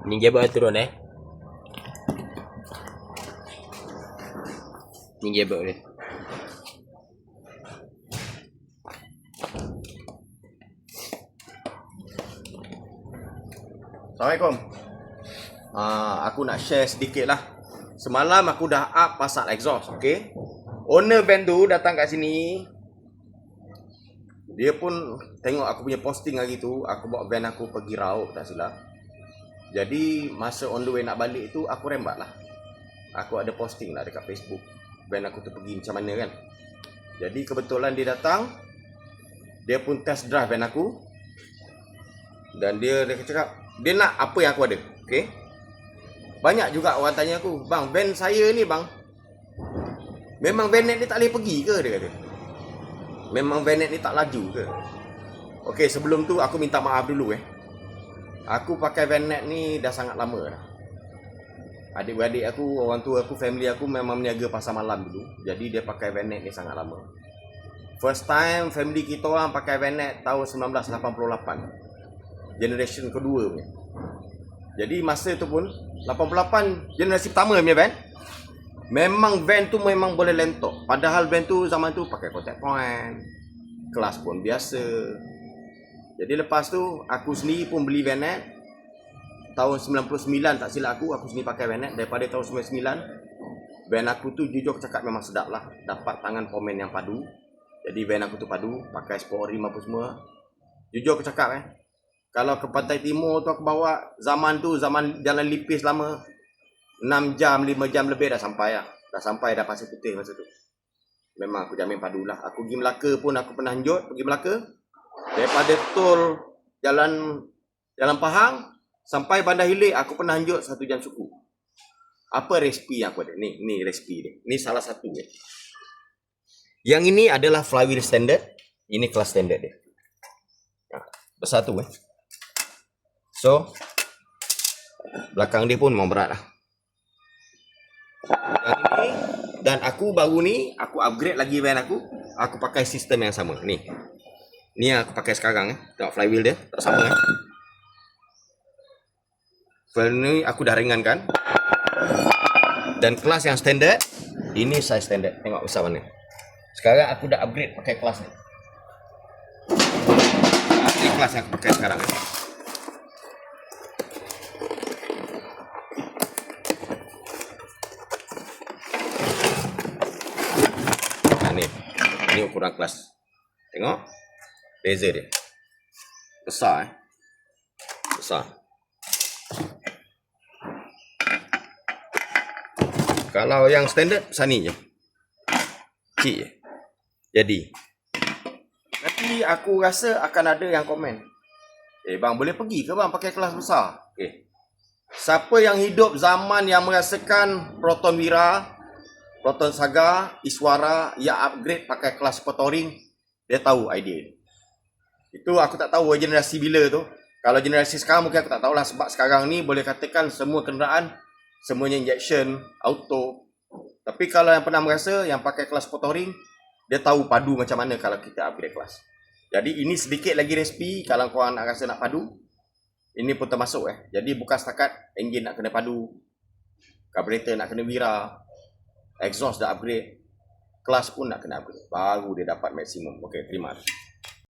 Ni gearbox turun Ni gearbox dia. Assalamualaikum. Aku nak share sedikit lah. Semalam aku dah up pasang exhaust, okay? Owner van tu datang kat sini. Dia pun tengok aku punya posting hari tu. Aku bawa van aku pergi Raub, tak silap. Jadi masa on the way nak balik tu, aku rembat lah. Aku ada posting lah dekat Facebook. Van aku tu pergi macam mana kan. Jadi kebetulan dia datang. Dia pun test drive van aku. Dan dia cakap, dia nak apa yang aku ada, okay? Banyak juga orang tanya aku, bang, van saya ni bang, memang vanet ni tak boleh pergi ke, dia kata. Memang vanet ni tak laju ke? Okay, sebelum tu aku minta maaf dulu Aku pakai vanet ni dah sangat lama dah. Adik-beradik aku, orang tua aku, family aku memang meniaga pasar malam dulu. Jadi dia pakai vanet ni sangat lama. First time family kita orang pakai vanet tahun 1988. Generation kedua punya. Jadi masa tu pun 88 generasi pertama punya van. Memang van tu memang boleh lentok. Padahal van tu zaman tu pakai contact point. Kelas pun biasa. Jadi lepas tu aku sendiri pun beli vanet. Tahun 99 tak silap aku sendiri pakai vanet. Daripada tahun 99 van aku tu jujur cakap memang sedap lah. Dapat tangan pomen yang padu. Jadi van aku tu padu. Pakai sport rim apa semua. Jujur aku cakap kalau ke Pantai Timur tu aku bawa, zaman tu, zaman jalan lipis lama, 6 jam, 5 jam lebih dah sampai lah. Dah sampai dah Pasir Putih masa tu. Memang aku jamin padu lah. Aku pergi Melaka pun aku pernah hanjut, pergi Melaka. Daripada tol Jalan Pahang, sampai Bandar Hilir, aku pernah hanjut 1 jam suku. Apa resipi yang aku ada? Ni resipi dia. Ni salah satu Yang ini adalah flywheel standard. Ini kelas standard dia. Besar tu So, belakang dia pun memang berat lah. Yang ini, dan aku baru ni, aku upgrade lagi van aku. Aku pakai sistem yang sama. Ni yang aku pakai sekarang Tengok flywheel dia, tak sama Flywheel ni aku dah ringankan. Dan kelas yang standard, ini size standard. Tengok besar mana. Sekarang aku dah upgrade pakai kelas ni. Ini kelas yang aku pakai sekarang Ni ukuran kelas. Tengok beza dia. Besar Besar. Kalau yang standard besar ni je. Kecil je. Jadi nanti aku rasa akan ada yang komen, bang boleh pergi ke bang pakai kelas besar? Siapa yang hidup zaman yang merasakan Proton Wira, Proton Saga, Iswara yang upgrade pakai kelas Sport-Touring, dia tahu idea. Itu aku tak tahu generasi bila tu. Kalau generasi sekarang mungkin aku tak tahulah, sebab sekarang ni boleh katakan semua kenderaan semuanya injection, auto. Tapi kalau yang pernah merasa yang pakai kelas Sport-Touring, dia tahu padu macam mana kalau kita upgrade kelas. Jadi ini sedikit lagi resipi kalau korang nak rasa nak padu. Ini pun termasuk Jadi bukan setakat enjin nak kena padu, carburetor nak kena Wira, exhaust dah upgrade, kelas pun nak kena upgrade, baru dia dapat maksimum. Okey, terima kasih.